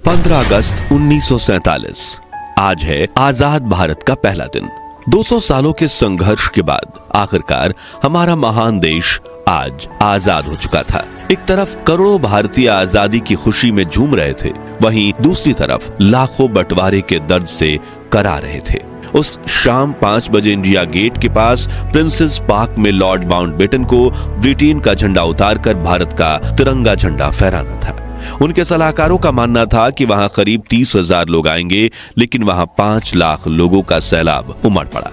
15 अगस्त 1947 आज है आजाद भारत का पहला दिन। 200 सालों के संघर्ष के बाद आखिरकार हमारा महान देश आज आजाद हो चुका था। एक तरफ करोड़ों भारतीय आजादी की खुशी में झूम रहे थे, वहीं दूसरी तरफ लाखों बंटवारे के दर्द से करा रहे थे। उस शाम 5 बजे इंडिया गेट के पास प्रिंसेस पार्क में लॉर्ड माउंटबेटन को ब्रिटेन का झंडा उतारकर भारत का तिरंगा झंडा फहराना था। उनके सलाहकारों का मानना था कि वहां करीब 30,000 लोग आएंगे, लेकिन वहां 5 लाख लोगों का सैलाब उमड़ पड़ा।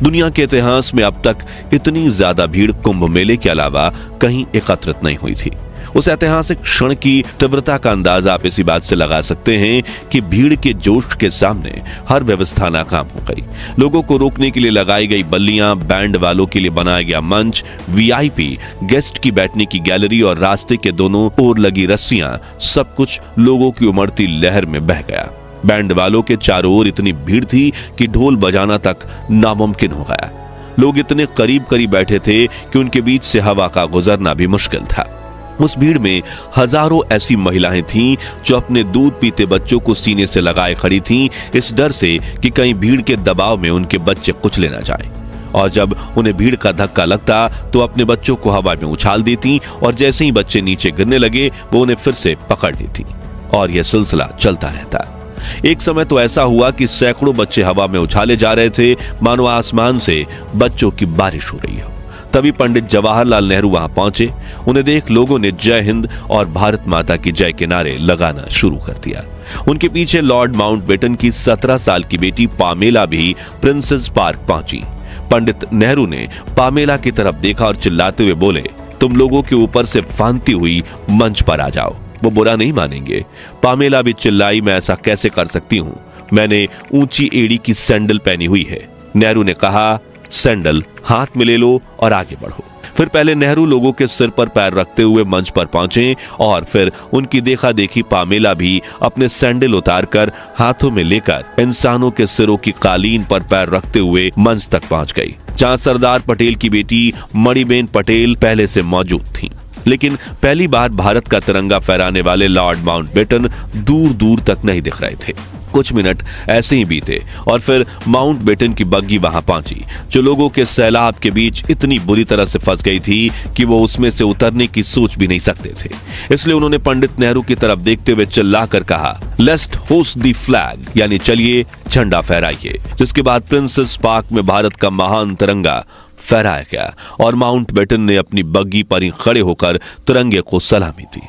दुनिया के इतिहास में अब तक इतनी ज्यादा भीड़ कुंभ मेले के अलावा कहीं एकत्रित नहीं हुई थी। उस ऐतिहासिक क्षण की तीव्रता का अंदाजा आप इसी बात से लगा सकते हैं कि भीड़ के जोश के सामने हर व्यवस्था नाकाम हो गई। लोगों को रोकने के लिए लगाई गई बल्लियां, बैंड वालों के लिए बनाया गया मंच, वीआईपी गेस्ट की बैठने की गैलरी और रास्ते के दोनों ओर लगी रस्सियां, सब कुछ लोगों की उमड़ती लहर में बह गया। बैंड वालों के चारों ओर इतनी भीड़ थी कि ढोल बजाना तक नामुमकिन हो गया। लोग इतने करीब करीब बैठे थे कि उनके बीच से हवा का गुजरना भी मुश्किल था। उस भीड़ में हजारों ऐसी महिलाएं थीं जो अपने दूध पीते बच्चों को सीने से लगाए खड़ी थीं, इस डर से कि कहीं भीड़ के दबाव में उनके बच्चे कुचले ना जाएं। और जब उन्हें भीड़ का धक्का लगता तो अपने बच्चों को हवा में उछाल देती और जैसे ही बच्चे नीचे गिरने लगे वो उन्हें फिर से पकड़ लेती और यह सिलसिला चलता रहता। एक समय तो ऐसा हुआ कि सैकड़ों बच्चे हवा में उछाले जा रहे थे, मानो आसमान से बच्चों की बारिश हो रही हो। तभी पंडित जवाहरलाल नेहरू वहां पहुंचे। उन्हें देख लोगों ने जय हिंद और भारत माता की जय के नारे लगाना शुरू कर दिया। उनके पीछे लॉर्ड माउंटबेटन की 17 साल की बेटी पामेला भी प्रिंसेस पार्क पहुंची। पंडित नेहरू ने पामेला की तरफ देखा और चिल्लाते हुए बोले, तुम लोगों के ऊपर से फांदती हुई मंच पर आ जाओ, वो बुरा नहीं मानेंगे। पामेला भी चिल्लाई, मैं ऐसा कैसे कर सकती हूं, मैंने ऊंची एड़ी की सैंडल पहनी हुई है। नेहरू ने कहा, सैंडल हाथ में ले लो और आगे बढ़ो। फिर पहले नेहरू लोगों के सिर पर पैर रखते हुए मंच पर पहुंचे और फिर उनकी देखा देखी पामेला भी अपने सैंडल उतारकर हाथों में लेकर इंसानों के सिरों की कालीन पर पैर रखते हुए मंच तक पहुंच गई, जहां सरदार पटेल की बेटी मणिबेन पटेल पहले से मौजूद थीं। लेकिन पहली बार भारत का तिरंगा फहराने वाले लॉर्ड माउंटबेटन दूर दूर तक नहीं दिख रहे थे। कुछ मिनट ऐसे ही बीते और फिर माउंटबेटन की बग्गी वहां पहुंची, जो लोगों के सैलाब के बीच इतनी बुरी तरह से फंस गई थी कि वो उसमें से उतरने की सोच भी नहीं सकते थे। इसलिए उन्होंने पंडित नेहरू की तरफ देखते हुए चिल्लाकर कहा, लेट्स होस्ट द फ्लैग, यानी चलिए झंडा फहराइए। जिसके बाद प्रिंसेस पार्क में भारत का महान तिरंगा फहराया गया और माउंटबेटन ने अपनी बग्गी पर ही खड़े होकर तिरंगे को सलामी दी।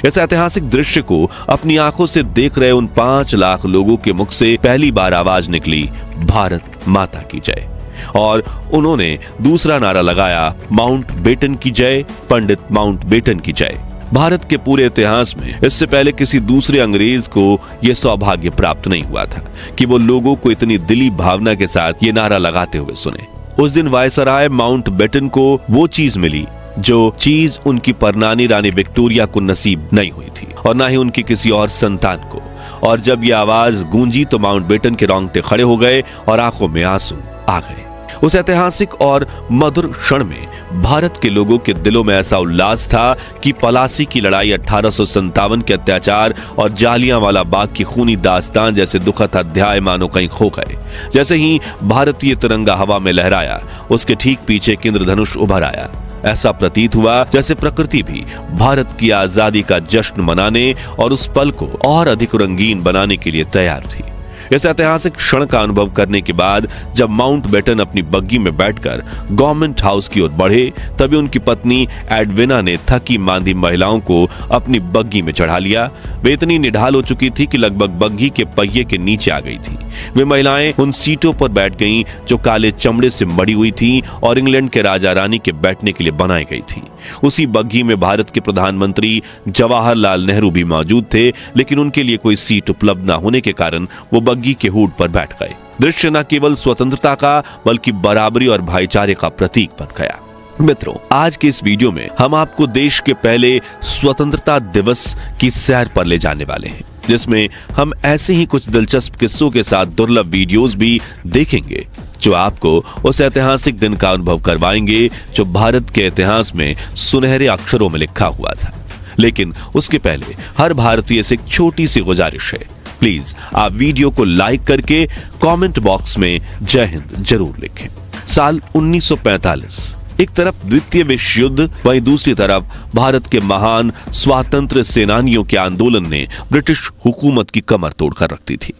इस ऐतिहासिक दृश्य को अपनी आंखों से देख रहे उन 5 लाख लोगों के मुख से पहली बार आवाज निकली, भारत माता की जय। और उन्होंने दूसरा नारा लगाया, माउंटबेटन की जय, पंडित माउंटबेटन की जय। भारत के पूरे इतिहास में इससे पहले किसी दूसरे अंग्रेज को यह सौभाग्य प्राप्त नहीं हुआ था कि वो लोगों को इतनी दिली भावना के साथ ये नारा लगाते हुए सुने। उस दिन वायसराय माउंटबेटन को वो चीज मिली जो चीज उनकी परनानी रानी विक्टोरिया को नसीब नहीं हुई थी और ना ही उनकी किसी और संतान को। और जब यह आवाज गूंजी तो माउंटबेटन के रोंगटे खड़े हो गए और आंखों में आंसू आ गए। उस ऐतिहासिक और मधुर क्षण में भारत के लोगों के दिलों में ऐसा उल्लास था कि पलासी की लड़ाई, 1857 के अत्याचार और जालियांवाला बाग की खूनी दास्तान जैसे दुखद अध्याय मानो कहीं खो गए। जैसे ही भारतीय तिरंगा हवा में लहराया, उसके ठीक पीछे एक इंद्रधनुष उभर आया। ऐसा प्रतीत हुआ जैसे प्रकृति भी भारत की आजादी का जश्न मनाने और उस पल को और अधिक रंगीन बनाने के लिए तैयार थी। इस ऐतिहासिक क्षण का अनुभव करने के बाद जब माउंटबेटन अपनी बग्गी में बैठकर गवर्नमेंट हाउस की ओर बढ़े, तभी उनकी पत्नी एडविना ने थकी मांदी महिलाओं को अपनी बग्गी में चढ़ा लिया। वे इतनी निढाल हो चुकी थी कि लगभग बग्गी के पहिए के नीचे आ गई थी। वे महिलाएं उन सीटों पर बैठ गईं जो काले चमड़े से मड़ी हुई थी और इंग्लैंड के राजा रानी के बैठने के लिए बनाई गई थी। उसी बग्गी में भारत के प्रधानमंत्री जवाहरलाल नेहरू भी मौजूद थे, लेकिन उनके लिए कोई सीट उपलब्ध न होने के कारण वो बग्गी के हुड पर बैठ गए। दृश्य न केवल स्वतंत्रता का बल्कि बराबरी और भाईचारे का प्रतीक बन गया। मित्रों, आज के इस वीडियो में हम आपको देश के पहले स्वतंत्रता दिवस की सैर पर ले जाने वाले हैं, जिसमें हम ऐसे ही कुछ दिलचस्प किस्सों के साथ दुर्लभ वीडियोस भी देखेंगे जो आपको उस ऐतिहासिक दिन का अनुभव करवाएंगे जो भारत के इतिहास में सुनहरे अक्षरों में लिखा हुआ था। लेकिन उसके पहले हर भारतीय से एक छोटी सी गुजारिश है, प्लीज आप वीडियो को लाइक करके कमेंट बॉक्स में जय हिंद जरूर लिखें। साल 1945, एक तरफ द्वितीय विश्व युद्ध, वहीं दूसरी तरफ भारत के महान स्वातंत्र्य सेनानियों के आंदोलन ने ब्रिटिश हुकूमत की कमर तोड़कर रख दी थी।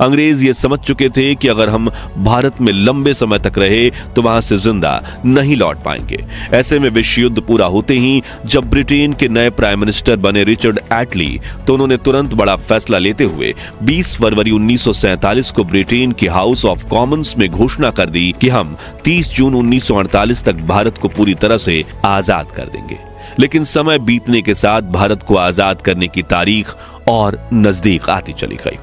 अंग्रेज ये समझ चुके थे कि अगर हम भारत में लंबे समय तक रहे तो वहां से जिंदा नहीं लौट पाएंगे। ऐसे में विश्व युद्ध पूरा होते ही जब ब्रिटेन के नए प्राइम मिनिस्टर बने रिचर्ड एटली, तो उन्होंने तुरंत बड़ा फैसला लेते हुए 20 फरवरी 1947 को ब्रिटेन की हाउस ऑफ कॉमन्स में घोषणा कर दी कि हम 30 जून 1948 तक भारत को पूरी तरह से आजाद कर देंगे। लेकिन समय बीतने के साथ भारत को आजाद करने की तारीख और नजदीक आती चली गई।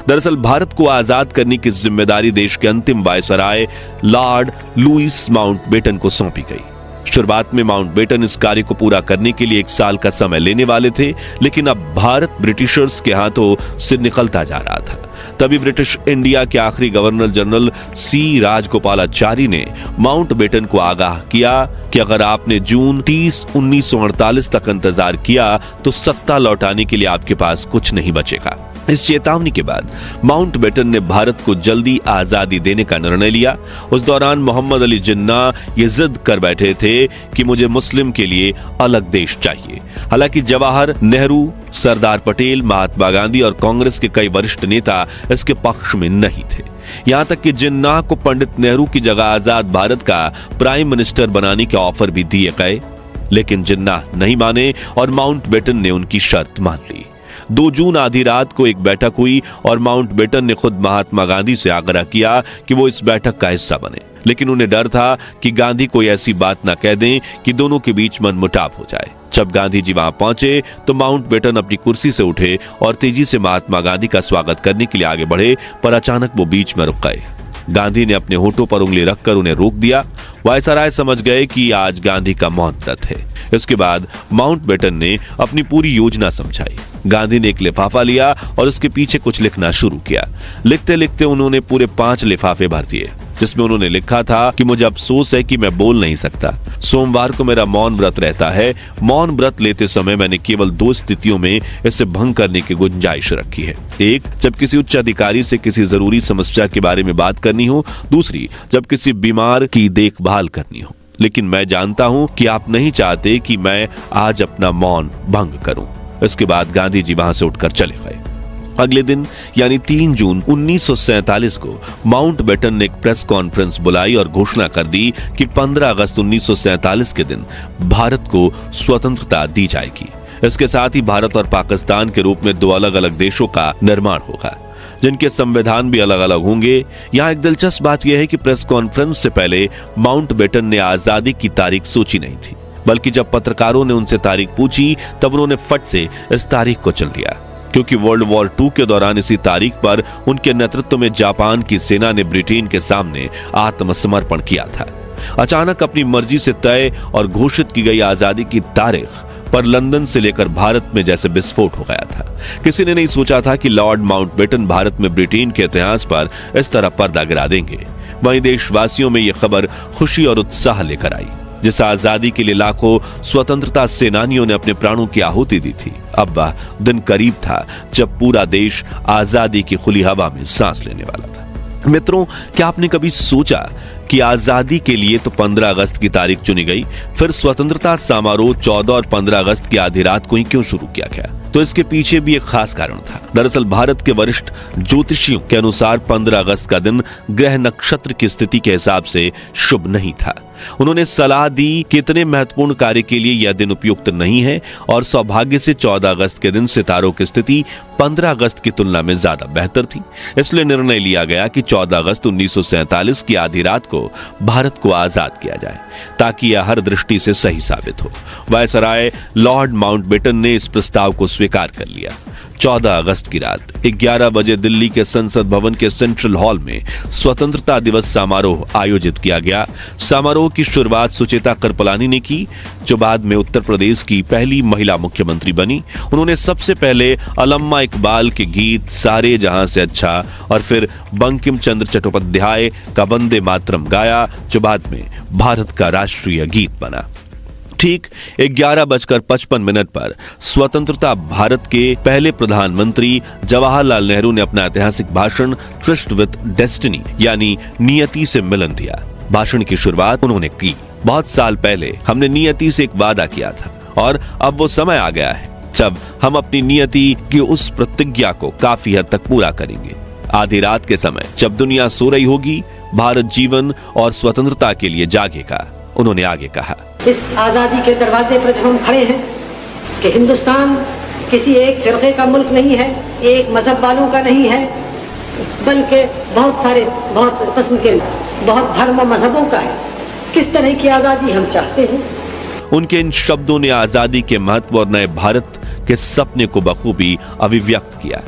दरअसल भारत को आजाद करने की जिम्मेदारी देश के अंतिम वायसराय लॉर्ड लुईस माउंटबेटन को सौंपी गई। शुरुआत में माउंटबेटन इस कार्य को पूरा करने के लिए 1 साल का समय लेने वाले थे, लेकिन अब भारत ब्रिटिशर्स के हाथों से निकलता जा रहा था। तभी ब्रिटिश इंडिया के आखिरी गवर्नर जनरल सी राजगोपालाचारी ने माउंटबेटन को आगाह किया कि अगर आपने जून 30, 1948 तक इंतजार किया तो सत्ता लौटाने के लिए आपके पास कुछ नहीं बचेगा। इस चेतावनी के बाद माउंटबेटन ने भारत को जल्दी आजादी देने का निर्णय लिया। उस दौरान मोहम्मद अली जिन्ना ये जिद कर बैठे थे कि मुझे मुस्लिम के लिए अलग देश चाहिए। हालांकि जवाहर नेहरू, सरदार पटेल, महात्मा गांधी और कांग्रेस के कई वरिष्ठ नेता इसके पक्ष में नहीं थे। यहां तक कि जिन्ना को पंडित नेहरू की जगह आजाद भारत का प्राइम मिनिस्टर बनाने के ऑफर भी दिए गए, लेकिन जिन्ना नहीं माने और माउंटबेटन ने उनकी शर्त मान ली। 2 जून आधी रात को एक बैठक हुई और माउंटबेटन ने खुद महात्मा गांधी से आग्रह किया कि वो इस बैठक का हिस्सा बने, लेकिन उन्हें डर था कि गांधी कोई ऐसी बात न कह दें कि दोनों के बीच मनमुटाव हो जाए। जब गांधी जी वहां पहुंचे तो माउंटबेटन अपनी कुर्सी से उठे और तेजी से महात्मा गांधी का स्वागत करने के लिए आगे बढ़े, पर अचानक वो बीच में रुक गए। गांधी ने अपने होठों पर उंगली रखकर उन्हें रोक दिया। वायसराय समझ गए कि आज गांधी का मौन व्रत है। इसके बाद माउंटबेटन ने अपनी पूरी योजना समझाई। गांधी ने एक लिफाफा लिया और उसके पीछे कुछ लिखना शुरू किया। लिखते लिखते उन्होंने पूरे 5 लिफाफे भर दिए, जिसमें उन्होंने लिखा था कि मुझे अफसोस है कि मैं बोल नहीं सकता। सोमवार को मेरा मौन व्रत रहता है। मौन व्रत लेते समय मैंने केवल 2 स्थितियों में इसे भंग करने की गुंजाइश रखी है। एक, जब किसी उच्च अधिकारी से किसी जरूरी समस्या के बारे में बात करनी हो। दूसरी, जब किसी बीमार की देखभाल करनी हो। लेकिन मैं जानता हूं कि आप नहीं चाहते कि मैं आज अपना मौन भंग करूं। इसके बाद गांधी जी वहां से उठकर चले गए। अगले दिन यानी 3 जून 1947 को माउंटबेटन ने एक प्रेस कॉन्फ्रेंस बुलाई और घोषणा कर दी कि 15 अगस्त 1947 के दिन भारत को स्वतंत्रता दी जाएगी। इसके साथ ही भारत और पाकिस्तान के रूप में 2 अलग अलग देशों का निर्माण होगा, जिनके संविधान भी अलग अलग होंगे। यहाँ एक दिलचस्प बात यह है कि प्रेस कॉन्फ्रेंस से पहले माउंटबेटन ने आजादी की तारीख सोची नहीं थी, बल्कि जब पत्रकारों ने उनसे तारीख पूछी तब उन्होंने फट से इस तारीख को चुन लिया, क्योंकि वर्ल्ड वॉर 2 के दौरान इसी तारीख पर उनके नेतृत्व में जापान की सेना ने ब्रिटेन के सामने आत्मसमर्पण किया था। अचानक अपनी मर्जी से तय और घोषित की गई आजादी की तारीख पर लंदन से लेकर भारत में जैसे विस्फोट हो गया था। किसी ने नहीं सोचा था कि लॉर्ड माउंटबेटन भारत में ब्रिटेन के इतिहास पर इस तरह पर्दा गिरा देंगे। वहीं देशवासियों में यह खबर खुशी और उत्साह लेकर आई। जिस आजादी के लिए लाखों स्वतंत्रता सेनानियों ने अपने प्राणों की आहुति दी थी, अब वह दिन करीब था जब पूरा देश आजादी की खुली हवा में सांस लेने वाला था। मित्रों, क्या आपने कभी सोचा कि आजादी के लिए तो 15 अगस्त की तारीख चुनी गई, फिर स्वतंत्रता समारोह 14 और 15 अगस्त की आधी रात को ही क्यों शुरू किया गया? तो इसके पीछे भी एक खास कारण था। दरअसल भारत के वरिष्ठ ज्योतिषियों के अनुसार 15 अगस्त का दिन ग्रह नक्षत्र की स्थिति के हिसाब से शुभ नहीं था। उन्होंने सलाह दी कि इतने महत्वपूर्ण कार्य के लिए यह दिन उपयुक्त नहीं है और सौभाग्य से 14 अगस्त के दिन सितारों की स्थिति 15 अगस्त की तुलना में ज्यादा बेहतर थी। इसलिए निर्णय लिया गया कि 14 अगस्त 1947 की आधी रात को भारत को आजाद किया जाए, ताकि यह हर दृष्टि से सही साबित हो। वायसराय लॉर्ड माउंटबेटन ने इस प्रस्ताव को स्वीकार कर लिया। 14 अगस्त की रात 11 बजे दिल्ली के संसद भवन के सेंट्रल हॉल में स्वतंत्रता दिवस समारोह आयोजित किया गया। समारोह की शुरुआत सुचेता कृपलानी ने की, जो बाद में उत्तर प्रदेश की पहली महिला मुख्यमंत्री बनी। उन्होंने सबसे पहले अल्लामा इकबाल के गीत सारे जहां से अच्छा और फिर बंकिम चंद्र चट्टोपाध्याय का वंदे मातरम गाया, जो बाद में भारत का राष्ट्रीय गीत बना। ठीक 11:55 पर स्वतंत्रता भारत के पहले प्रधानमंत्री जवाहरलाल नेहरू ने अपना ऐतिहासिक भाषण ट्रिस्ट विद डेस्टिनी यानी नियति से मिलन दिया। भाषण की शुरुआत उन्होंने की, बहुत साल पहले हमने नियति से एक वादा किया था और अब वो समय आ गया है जब हम अपनी नियति की उस प्रतिज्ञा को काफी हद तक पूरा करेंगे। आधी रात के समय जब दुनिया सो रही होगी, भारत जीवन और स्वतंत्रता के लिए जागेगा। उन्होंने आगे कहा, इस आजादी के दरवाजे पर जब हम खड़े हैं कि हिंदुस्तान किसी एक फिरके का मुल्क नहीं है, एक मजहब वालों का नहीं है, बल्कि बहुत सारे बहुत किस्म के बहुत धर्म और मजहबों का है। किस तरह की आजादी हम चाहते हैं। उनके इन शब्दों ने आजादी के महत्व और नए भारत के सपने को बखूबी अभिव्यक्त किया।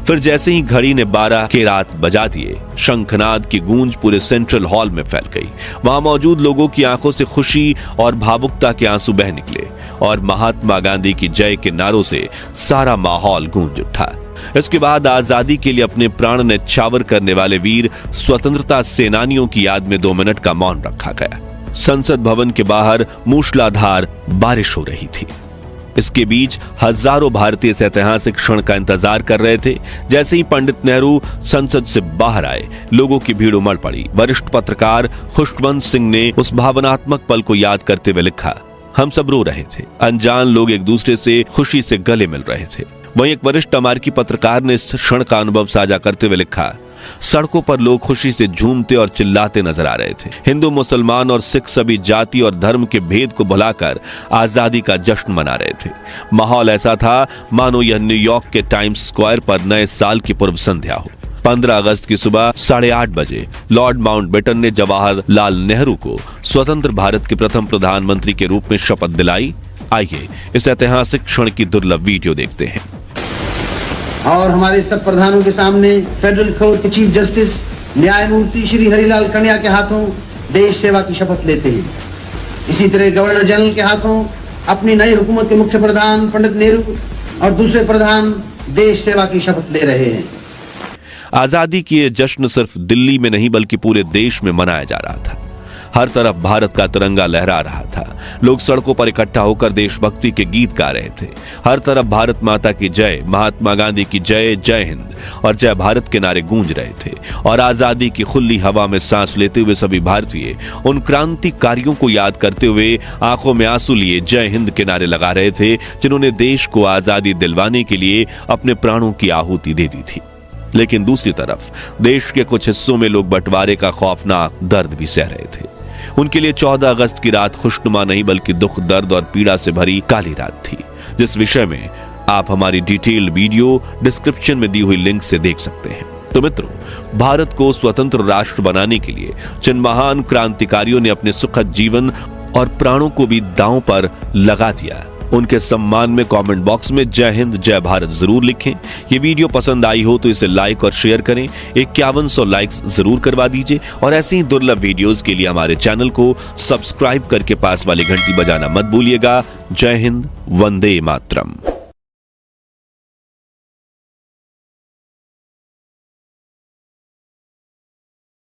फिर जैसे ही घड़ी ने 12 के रात बजा दिए, शंखनाद की गूंज पूरे सेंट्रल हॉल में फैल गई। वहां मौजूद लोगों की आंखों से खुशी और भावुकता के आंसू बह निकले और महात्मा गांधी की जय के नारों से सारा माहौल गूंज उठा। इसके बाद आजादी के लिए अपने प्राण न्यौछावर करने वाले वीर स्वतंत्रता सेनानियों की याद में 2 मिनट का मौन रखा गया। संसद भवन के बाहर मूसलाधार बारिश हो रही थी। इसके बीच हजारों भारतीय इस ऐतिहासिक क्षण का इंतजार कर रहे थे। जैसे ही पंडित नेहरू संसद से बाहर आए, लोगों की भीड़ उमड़ पड़ी। वरिष्ठ पत्रकार खुशवंत सिंह ने उस भावनात्मक पल को याद करते हुए लिखा, हम सब रो रहे थे। अनजान लोग एक दूसरे से खुशी से गले मिल रहे थे। वहीं एक वरिष्ठ अमेरिकी पत्रकार ने इस क्षण का अनुभव साझा करते हुए लिखा, सड़कों पर लोग खुशी से झूमते और चिल्लाते नजर आ रहे थे। हिंदू, मुसलमान और सिख सभी जाति और धर्म के भेद को भुलाकर आजादी का जश्न मना रहे थे। माहौल ऐसा था मानो यह न्यूयॉर्क के टाइम्स स्क्वायर पर नए साल की पूर्व संध्या हो। 15 अगस्त की सुबह 8:30 बजे लॉर्ड माउंटबेटन ने जवाहरलाल नेहरू को स्वतंत्र भारत के प्रथम प्रधानमंत्री के रूप में शपथ दिलाई। आइए इस ऐतिहासिक क्षण की दुर्लभ वीडियो देखते हैं। और हमारे सब प्रधानों के सामने फेडरल कोर्ट के चीफ जस्टिस न्यायमूर्ति श्री हरिलाल कन्या के हाथों देश सेवा की शपथ लेते हैं। इसी तरह गवर्नर जनरल के हाथों अपनी नई हुकूमत के मुख्य प्रधान पंडित नेहरू और दूसरे प्रधान देश सेवा की शपथ ले रहे हैं। आजादी की यह जश्न सिर्फ दिल्ली में नहीं बल्कि पूरे देश में मनाया जा रहा था। हर तरफ भारत का तिरंगा लहरा रहा था। लोग सड़कों पर इकट्ठा होकर देशभक्ति के गीत गा रहे थे। हर तरफ भारत माता की जय, महात्मा गांधी की जय, जय हिंद और जय भारत के नारे गूंज रहे थे। और आजादी की खुली हवा में सांस लेते हुए सभी भारतीय उन क्रांतिकारियों को याद करते हुए आंखों में आंसू लिए जय हिंद के नारे लगा रहे थे, जिन्होंने देश को आजादी दिलवाने के लिए अपने प्राणों की आहुति दे दी थी। लेकिन दूसरी तरफ देश के कुछ हिस्सों में लोग बंटवारे का खौफनाक दर्द भी सह रहे थे। उनके लिए 14 अगस्त की रात खुशनुमा नहीं बल्कि दुख, दर्द और पीड़ा से भरी काली रात थी, जिस विषय में आप हमारी डिटेल्ड वीडियो डिस्क्रिप्शन में दी हुई लिंक से देख सकते हैं। तो मित्रों, भारत को स्वतंत्र राष्ट्र बनाने के लिए जिन महान क्रांतिकारियों ने अपने सुखद जीवन और प्राणों को भी दांव पर लगा दिया, उनके सम्मान में कमेंट बॉक्स में जय हिंद जय भारत जरूर लिखें। ये वीडियो पसंद आई हो तो इसे लाइक और शेयर करें। 5100 लाइक्स जरूर करवा दीजिए और ऐसी ही दुर्लभ वीडियोस के लिए हमारे चैनल को सब्सक्राइब करके पास वाली घंटी बजाना मत भूलिएगा। जय हिंद, वंदे मातरम।